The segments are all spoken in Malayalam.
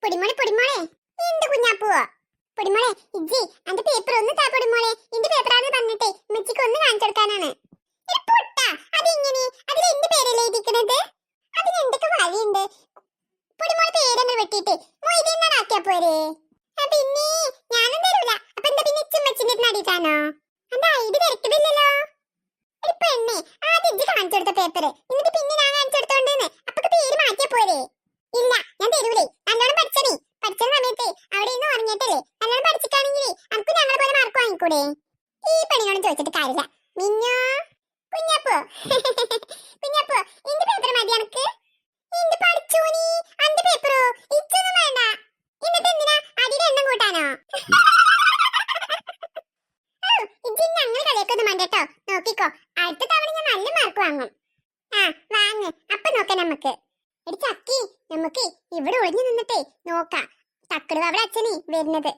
പൊടിമോളെ പൊടിമോളെ എന്ത് കുഞ്ഞാപ്പുവോ പൊടിമോളെ ഇജ്ജി അന്റെ പേപ്പർ ഒന്ന് താ പൊടിമോളെ എന്റെ പേപ്പറാന്ന് പറഞ്ഞിട്ടേ ഉമ്മച്ചിക്ക് ഒന്ന് കാണിച്ചു കൊടുക്കാനാണ്. അതെങ്ങനെ അതിൽ എന്റെ പേരല്ലേ എഴുതിക്കണത്? അതിന് എന്തൊക്കെ വഴിയുണ്ട്? പൊടിമോളെ പേരങ്ങൾ വെട്ടിയിട്ട് മൊയ്തീന്നാണ് ആക്കിയാ പോരെ. പിന്നെ ഞാനും തരൂല. അപ്പൊ എന്താ പിന്നെ ഉമ്മച്ചിന്റെ നടിയിട്ടാണോ? എന്റെ ഐഡി തിരക്കില്ലല്ലോ. ഒരു പെണ്ണെ ആദ്യം ഇജ്ജി കാണിച്ചു കൊടുത്ത പേപ്പർ എന്നിട്ട് പിന്നെ ഞാൻ കാണിച്ചു കൊടുത്തോണ്ടെന്ന് അപ്പൊ പേര് മാറ്റിയാ പോരെ. ഇല്ല ഞാൻ തരൂലേ. നല്ലോണം പഠിച്ചേ. പഠിച്ച സമയത്ത് അവിടെ ഇന്ന് ഉറങ്ങിയിട്ടല്ലേ നല്ലോണം പഠിച്ചിട്ടാണെങ്കിൽ നമുക്ക് ഞങ്ങളെ പോലെ മാർക്ക് വാങ്ങിക്കൂടെ? ഈ പെണ്ണിനോടും ചോദിച്ചിട്ട് കാര്യമില്ല. മിന്നോ കുഞ്ഞാപ്പോ കുഞ്ഞാപ്പോ എന്റെ പേപ്പർ മതി എനക്ക്. എന്ത് പഠിച്ചു നീ? അന്റെ പേപ്പറോ ഇച്ചൊന്നും വേണ്ട. എന്നിട്ട് എന്തിനാ അടിയുടെ എണ്ണം കൂട്ടാനോ? ഇജ്ജി ഞങ്ങൾ കളിയൊക്കൊന്നും വേണ്ടട്ടോ. നോക്കിക്കോ അടുത്ത തവണ ഞാൻ നല്ല മാർക്ക് വാങ്ങും. വാങ്ങ് അപ്പൊ നോക്കാം നമുക്ക്. എടി ചക്കി നമുക്ക് ഇവിടെ ഒളിഞ്ഞു നിന്നിട്ടേ നോക്കാം തക്കടുവാവിടെ അച്ഛനെ വരുന്നത്.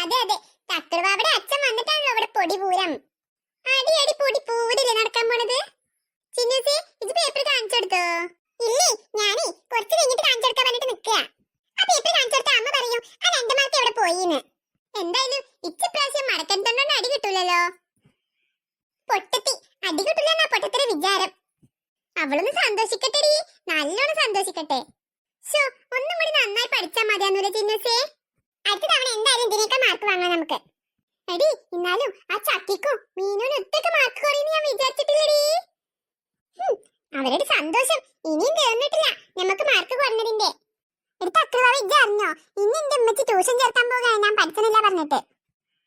അതെ അതെ തക്കടുവാവിടെ അച്ഛൻ വന്നിട്ടാണല്ലോ ഇവിടെ പൊടി പൂരം. അടി അടി പൊടി പൂരല്ലേ നടക്കാൻ പോണത്. ചിന്നൂസി ഇത് പേപ്പർ കാണിച്ചെടുത്തോ? ഇല്ലേ ഞാനേ കുറച്ച് കഴിഞ്ഞിട്ട് കാണിച്ചെടുക്കാൻ വേണ്ടിട്ട് നിക്കുക. ആ പേപ്പർ കാണിച്ചെടുത്ത അമ്മ പറയും ആ 2 മാർക്ക് എവിടെ പോയിന്ന്. എന്തായാലും ഇപ്രാവശ്യം മടക്കത്തോണ്ട് അടി കിട്ടൂലല്ലോ. പൊട്ടത്തി അടി കിട്ടില്ലെന്നാ പൊട്ടത്തിന്റെ വിചാരം. അവളൊന്ന് സന്തോഷിക്കട്ടെടി, നല്ലോണം സന്തോഷിക്കട്ടെ. ഒന്നും കൂടി നന്നായി പഠിച്ചാൽ മതിയാന്നൂലെ ചിന്നൂസേ. അടുത്ത തവണ എന്തായാലും ഇതിനേക്കാൾ മാർക്ക് വാങ്ങാം നമുക്ക്. എടി എന്നാലും ആ ചക്കിക്കും മീനൂനും ഒറ്റക്ക് മാർക്ക് കുറയുന്നു ഞാൻ വിചാരിച്ചിട്ടില്ലടി. അവരുടെ സന്തോഷം ഇനിയും തീർന്നിട്ടില്ല നമുക്ക് മാർക്ക് കുറഞ്ഞതിന്റെ. എടുത്ത് അക്രവാവ ഇജ്ജ അറിഞ്ഞോ? ഇന്ന് എന്റെ ഉമ്മച്ചി ട്യൂഷൻ ചേർക്കാൻ പോകാൻ ഞാൻ പഠിച്ചനില്ല പറഞ്ഞിട്ട്.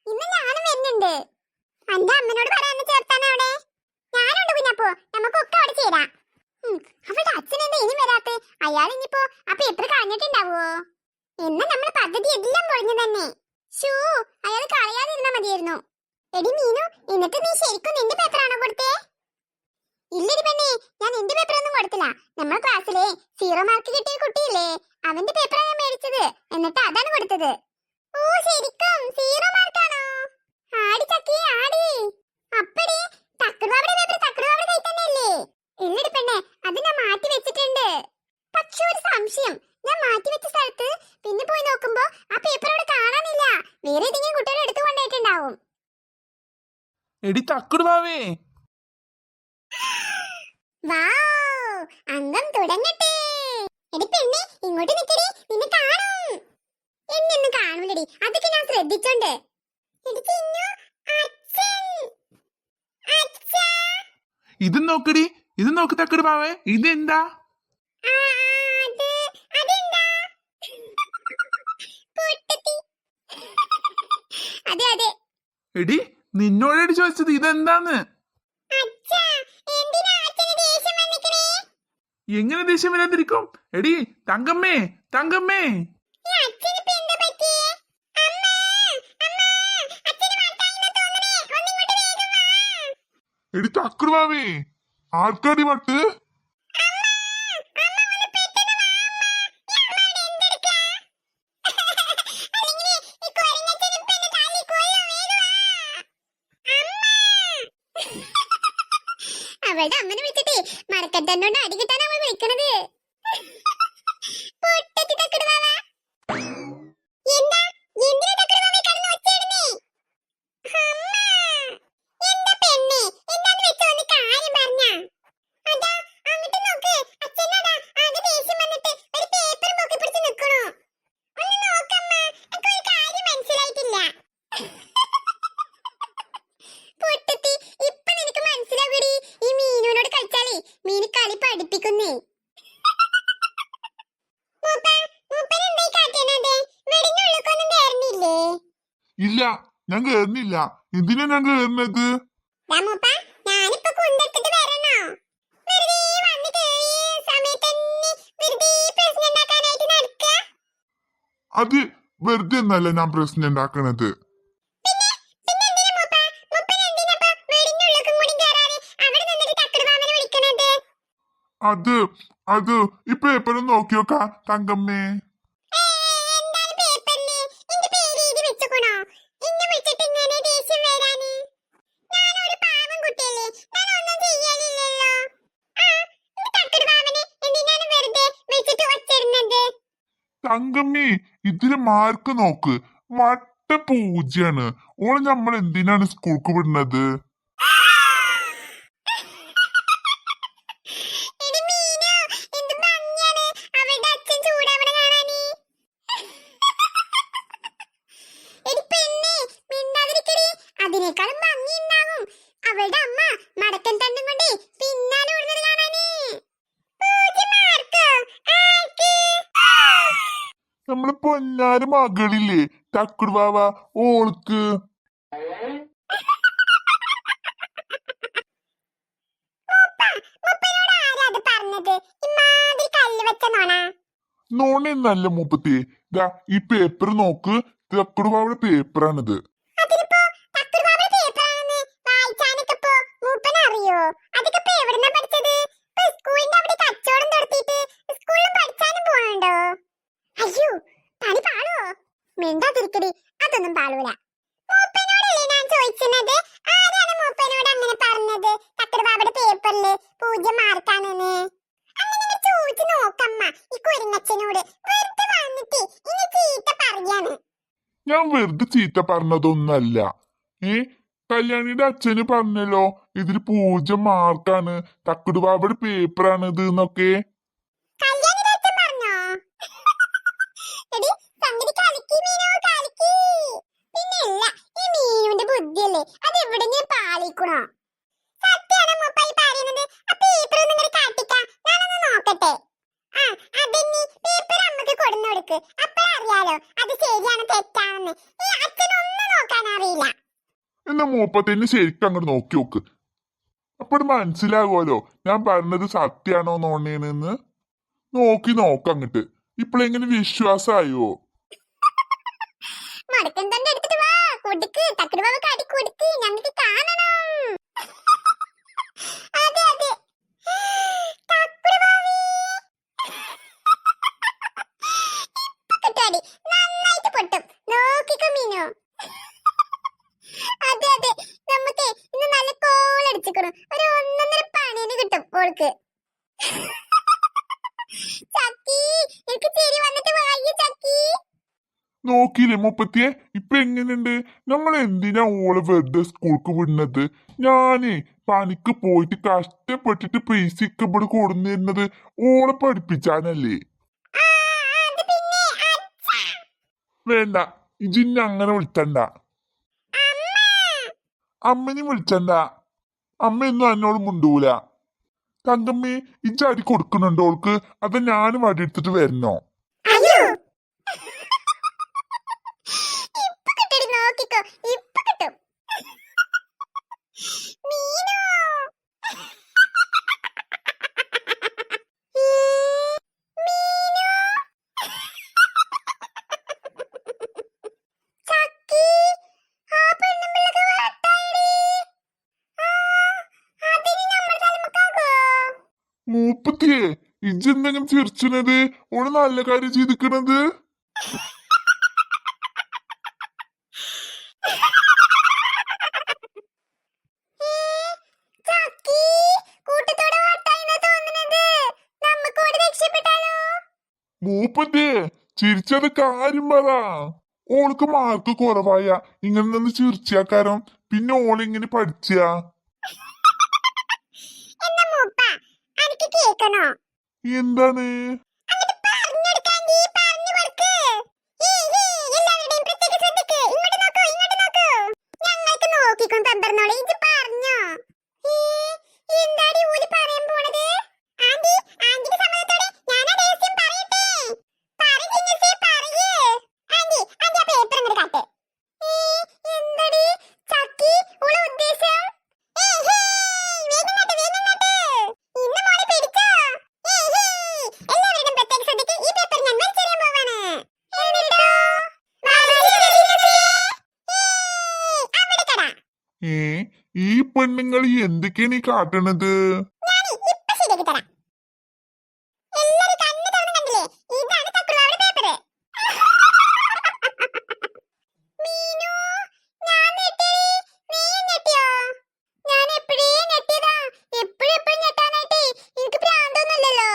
ഇന്ന് ഞാനും വരുന്നുണ്ട്. എന്റെ അമ്മനോട് പറയാന്ന് ചേർത്താൻ അവിടെ ഞാനുണ്ട് കുഞ്ഞപ്പോ. നമുക്കൊക്കെ അവിടെ ചേരാം. അവളുടെ അച്ഛനെന്താ ഇനി വരാത്ത? അയാൾ ഇനിയിപ്പോ ആ പേപ്പർ കളഞ്ഞിട്ടുണ്ടാവോ? എന്നാ നമ്മളെ പദ്ധതി എല്ലാം പൊളിഞ്ഞു തന്നെ. അയാൾ കളയാതിരുന്നാ മതിയായിരുന്നു. എടി മീനു എന്നിട്ട് നീ ശരിക്കും നിന്റെ പേപ്പറാണോ കൊടുത്തേ? ഇല്ലടി പെണ്ണേ ഞാൻ എന്റെ പേപ്പറൊന്നും കൊടുത്തില്ല. നമ്മുടെ ക്ലാസ്സിലെ 0 മാർക്ക് കിട്ടിയ കുട്ടിയില്ലേ അവന്റെ പേപ്പറാണ് ഞാൻ മേടിച്ചത്. എന്നിട്ട് അതാണ് കൊടുത്തത്. ഓ ശരിക്കും 0 മാർക്കാണോ? ആടി ചക്കി ആടി. അപ്പടി തക്കടുവാവിടെ പേപ്പർ തക്കടുവാവിടെ കൈ തന്നെയല്ലേ? ഇല്ലടി പെണ്ണേ അത് ഞാൻ മാറ്റി വെച്ചിട്ടുണ്ട്. പക്ഷെ ഒരു സംശയം, ഞാൻ മാറ്റി വെച്ച സ്ഥലത്ത് പിന്നെ പോയി നോക്കുമ്പോ ആ പേപ്പർ അവിടെ കാണാനില്ല. വേറെ ഏതെങ്കിലും കുട്ടികൾ എടുത്തു കൊണ്ടുപോയിട്ടുണ്ടാവും. എടി തക്കടുവാവേ അംഗം തുടങ്ങട്ടെ. എടി പെണ്ണെ ഇങ്ങോട്ട് നിക്കടി, നിന്നെ കാണും. എന്നൊന്നും കാണൂലടി, അതൊക്കെ ഞാൻ ശ്രദ്ധിച്ചോണ്ട്. ഇത് നോക്കടി, ഇത് നോക്ക് തക്കടുവാവേ. ഇതെന്താ? അതെ അതെ എടി നിന്നോടടി ചോദിച്ചത് ഇതെന്താന്ന്. എങ്ങനെ ദേഷ്യം വരാതിരിക്കും? എടി തങ്കമ്മേ തങ്കമ്മേ. എടി തക്കടുവാവേ ആർക്കാടി വട്ട്? അവളുടെ അമ്മനെ വിളിച്ചിട്ടേ മറക്കത്തന്നോണ്ട് അടി കിട്ടാൻ അവൾ വിളിക്കണത്. ഇല്ല ഞാൻ കേറുന്നില്ല. എന്തിനാ ഞാൻ കേറുന്നത്? അത് വെറുതെ ഒന്നല്ല ഞാൻ പ്രശ്നം ഉണ്ടാക്കണത്. അത് അത് ഈ പേപ്പറും നോക്കിയോക്കാ തങ്കമ്മേ. തങ്കമ്മേ ഇതില് മാർക്ക് നോക്ക്, വട്ട പൂജ്യാണ്. ഓള് നമ്മൾ എന്തിനാണ് സ്കൂൾക്ക് വിടുന്നത്? എടി മീനു, എന്ത് ഭംഗിയാണ് അവളുടെ അച്ഛൻ ചൂടാവണ കാണാന്. എടി പെണ്ണേ, മിണ്ടാതിരിക്കടി. അതിനേക്കാളും ഭംഗി ഉണ്ടാവും അവളുടെ അമ്മ മടക്കൻ തണ്ടും കൊണ്ടേ പിന്നാലെ ഓടുന്നത് കാണാന്. 0 മാർക്ക്. ആർക്ക്? നമ്മള് പൊന്നാര മകളില്ലേ തക്കുടുവാവ, ഓൾക്ക്. മുപ്പനോട് ആരാ അത് പറഞ്ഞത്? ഇമാതിരി കല്ല് വെച്ച നോണ. നോണെന്നല്ല മൂപ്പത്തി, ദാ ഈ പേപ്പർ നോക്ക്, തക്കുടുവാവയുടെ പേപ്പറാണിത്. അതിലിപ്പോ തക്കുടുവാവയുടെ പേപ്പറാണെന്ന് വായിച്ചാനൊക്കെ ഇപ്പോ മൂപ്പന് അറിയോ? അതൊക്കെ ഇപ്പോ എവിടുന്നാ പഠിച്ചത്? ഇപ്പൊ സ്കൂളിന്റെ അവിടെ കച്ചവടം നടത്തിയിട്ട് സ്കൂളിലും പഠിച്ചാനും പോണുണ്ടോ? അയ്യോ, പണി പാളുവോ? മിണ്ടാതിരിക്കടി, അതൊന്നും പാളൂല. മൂപ്പനോടല്ലേ ഞാൻ ചോദിക്കുന്നത്? ആരാണ് മൂപ്പനോട് അങ്ങനെ പറഞ്ഞത് തക്കുടുവാവയുടെ പേപ്പറില് 0 മാർക്കാണെന്ന്? അങ്ങനെ ചോദിച്ചു നോക്കമ്മ ഈ കുരങ്ങച്ചനോട്. വെറുതെ വന്നിട്ട് ഇനി ചീത്ത പറയാണ്. ഞാൻ വെറുതെ ചീത്ത പറഞ്ഞതൊന്നല്ല. കല്യാണിയുടെ അച്ഛന് പറഞ്ഞല്ലോ ഇതിൽ 0 മാർക്കാണ്, തക്കുടുവാവയുടെ പേപ്പറാണ് ഇത് എന്നൊക്കെ. കല്യാണിയുടെ അച്ഛൻ പറഞ്ഞോ? എടി സംഗതി കലക്കി മീനു, കലക്കി. പിന്നെയല്ല, ഈ മീനുവിന്റെ ബുദ്ധിയല്ലേ അത് എവിടെങ്കിലും പാളിക്കണോ? സത്യാണ് മൂപ്പായി പറയുന്നത്. ആ പേപ്പർ ഒന്നും ഇങ്ങോട്ട് കാട്ടിക്ക, ഞാനൊന്ന് നോക്കട്ടെ. ആ അതന്നെ, പേപ്പർ അമ്മക്ക് കൊടുന്നു കൊടുക്ക്, അപ്പഴറിയാലോ അത് ശരിയാണ് തെറ്റാണെന്ന്. ഈ അച്ഛനൊന്നും നോക്കാൻ അറിയില്ല. എന്നാ മൂപ്പത്തിന് ശരിക്കും അങ്ങോട്ട് നോക്കി നോക്ക്, അപ്പോൾ മനസ്സിലാകുമല്ലോ ഞാൻ പറഞ്ഞത് സത്യാണോ നോണേന്ന്. നോക്കി നോക്കങ്ങട്ട്, ഇപ്പോഴെങ്ങനെ വിശ്വാസമായോ? മടക്കൻ തന്നെ എടുത്തിട്ട് വാ, കൊടുക്ക് തക്കുടുവാവ, കാട്ടി കൊടുക്ക്, ഞങ്ങൾക്ക് കാണണം. അതെ അതെ, തക്കുടുവാവേ. ഇപ്പൊ കിട്ടാടി, നന്നായിട്ട് പൊട്ടും, നോക്കിക്കോ മീനു. അതെ അതെ, നമുക്ക് ഇന്ന് നല്ല കോളടിച്ചിക്കണു, ഒരു 1.5 പണിന് കിട്ടും ഓൾക്ക്. ചക്കി, എനിക്ക് ചിരി വന്നിട്ട് വായി ചക്കി. നോക്കിയില്ലേ മുപ്പത്തിയെ, ഇപ്പൊ എങ്ങനെയുണ്ട്? ഞങ്ങൾ എന്തിനാ ഓള് വെറുതെ സ്കൂൾക്ക് വിടുന്നത്? ഞാനേ പണിക്ക് പോയിട്ട് കഷ്ടപ്പെട്ടിട്ട് പൈസക്ക് ഇവിടെ കൊടുന്നിരുന്നത് ഓളെ പഠിപ്പിച്ചാനല്ലേ. ആ, അത് പിന്നെ അച്ഛാ. വേണ്ട, ഇജിന്നെ അങ്ങനെ വിളിച്ചണ്ട, അമ്മ. അമ്മനെ വിളിച്ചണ്ട. അമ്മയൊന്നും എന്നോട് മുണ്ടൂല. തങ്കമ്മേ, ഇജ്ജ് അടി കൊടുക്കുന്നുണ്ടോ ഓൾക്ക്? അത് ഞാനും അടി എടുത്തിട്ട് വരണോ? അയ്യോ, ഇപ്പൊ കിട്ടടി, നോക്കിക്കോ, ഇപ്പൊ കിട്ടും. മീനു. ഏ, മീനു. ചക്കി, ആ പെണ്ണുമ്പിള്ളക്ക് വട്ടായിടി. ആ, അതിന് നമ്മൾ തലമുക്കാകോ? മൂപ്പത്തിയെ, ഇജ്ജ് എന്തെങ്കിലും ചിരിച്ചുന്നത്? ഓള് നല്ല കാര്യം ചെയ്തിക്കണത്. ചക്കി, കൂട്ടത്തോടെ വട്ടായിന്നാ തോന്നുന്നത്. നമുക്കോട് രക്ഷപ്പെട്ടാലോ? മൂപ്പത്തിയെ, ചിരിച്ചത് കാര്യം പറ. ഓൾക്ക് മാർക്ക് കുറവായ ഇങ്ങനെ നിന്ന് ചിരിച്ചാക്കാരം, പിന്നെ ഓളിങ്ങനെ പഠിച്ചാ. എന്നാ മൂപ്പ, അനക്ക് കേക്കണോ? എന്താണ്? അങ്ങട്ട് പറഞ്ഞെടുക്കാങ്കി പറഞ്ഞു കൊടുക്ക്. എല്ലാവരുടെയും പ്രത്യേക ശ്രദ്ധയ്ക്ക് ഇങ്ങോട്ട് നോക്കൂ, ഇങ്ങോട്ട് നോക്കൂ. ഞങ്ങൾക്ക് നോക്കിക്കൊണ്ട് തന്നോളെ, ഇത് പറഞ്ഞോ? എന്താടി ഊര് പറയാൻ പോണത്? ആന്റി, ആന്റിയുടെ സമ്മതത്തോടെ ഞാൻ ആ രഹസ്യം പറയട്ടെ. പറയ്. ആന്റി, ആന്റി ആ പേപ്പർ അങ്ങോട്ട് കാട്ട്. എന്താടി ചക്കി ഉള്ള ഉദ്ദേശം? വേഗം കാട്ട്, വേഗം കാട്ട്. ഇന്ന് മോളെ പിടിച്ചോ. എല്ലാവരുടെയും പ്രത്യേക ശ്രദ്ധയ്ക്ക് ഈ പേപ്പർ ഞാൻ വലിച്ചെറിയാൻ പോവാണ്. എന്നിട്ടോ? അവിടെ കടാ. ഈ പെണ്ണുങ്ങൾ എന്തൊക്കെയാണ് ഈ കാട്ടണത്? ഞാൻ ഇപ്പൊ ശരിയാക്കി തരാം. എല്ലാരും കണ്ണ് തുറന്ന് കണ്ടില്ലേ? ഇതാണ് തക്കുടുവാവയുടെ പേപ്പർ. മീനു, ഞാൻ ഞെട്ടി. നീയും ഞെട്ടിയോ? ഞാൻ എപ്പോഴേ ഞെട്ടിയതാ. എപ്പോഴും ഞെട്ടാനായിട്ടേ എനിക്ക് പ്രാന്തൊന്നുമില്ലല്ലോ.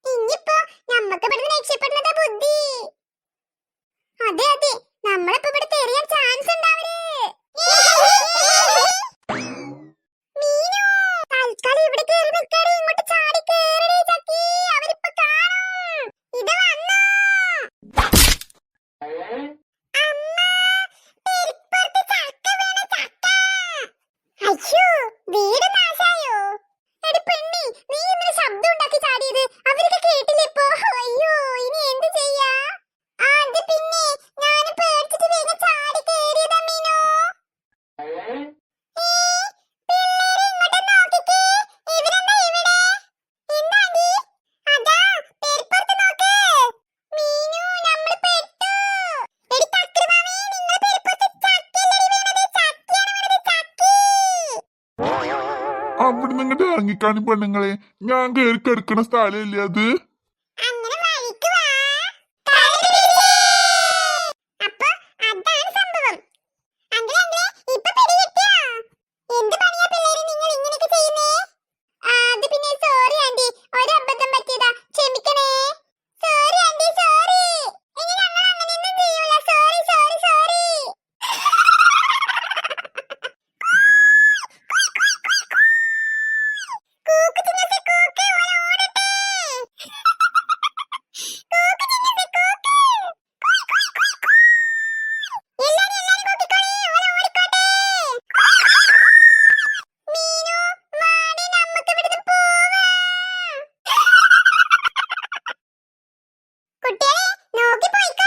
ഇനിയിപ്പോ നമ്മക്ക് ഇവിടുന്ന് രക്ഷപ്പെടുന്നതാ ബുദ്ധി. അയ്യോ, വീട് നാശായോ? എടി പെണ്ണി, നീ ഇന്നലെ ശബ്ദം ഉണ്ടാക്കി ചാടിയത് അവരൊക്കെ കേട്ടില്ലേ ഇപ്പൊ? അയ്യോ, ഇനി എന്ത് ചെയ്യാ? അത് പിന്നെ ഞാൻ പേടിച്ചിട്ട് വേഗം ചാടി കേറിയതാ മീനു. പിള്ളേരെ ഇങ്ങോട്ട് നോക്കിക്കേ, ഇവരെന്താ ഇവിടെ? എന്താണ്ടി? അതാ പെരുപ്പുറത്ത് നോക്ക്. മീനു, നമ്മള് പെട്ടു. എടി തക്രമാമി, നിങ്ങളെ പെരുപ്പുറത്ത് ചക്കയല്ലടി വീണത്, ചക്കയാണ് വീണത്, ചക്കി. അവിടെ നിങ്ങട്ട് ഇറങ്ങിക്കാണി പെണ്ണുങ്ങളെ, ഞാൻ കേറി കിടക്കണ സ്ഥലല്ലേ അത്. അങ്ങനെ വഴിക്ക് വാ. കരടി പിടിച്ചേ. അപ്പൊ അതാണ് സംഭവം. അങ്കിളെ, അങ്കിളെ, ഇപ്പൊ പിടി കിട്ടിയോ? എന്ത് പണിയാ പിള്ളേരെ നിങ്ങൾ ഇങ്ങനെയൊക്കെ ചെയ്യുന്നേ? അത് പിന്നെ സോറി ആന്റി, ഒരു അബദ്ധം പറ്റിയതാ, ക്ഷമിക്കണേ. Sorry aunty, sorry. ഇനി ഞങ്ങൾ അങ്ങനെയൊന്നും ചെയ്യൂല. Sorry, sorry, sorry. കൂക്ക് ചിന്നസേ, കൂക്ക്, ഓള് ഓടട്ടെ. കൂക്ക് ചിന്നസേ, കൂക്ക്. എല്ലാരും കൂട്ടിക്കോളി, ഓള് ഓടിക്കോട്ടെ. മീനു, വാടി, നമുക്ക് ഇവിടുന്ന് പോവാം. കുട്ടികളെ, നോക്കി പോയിക്കോ.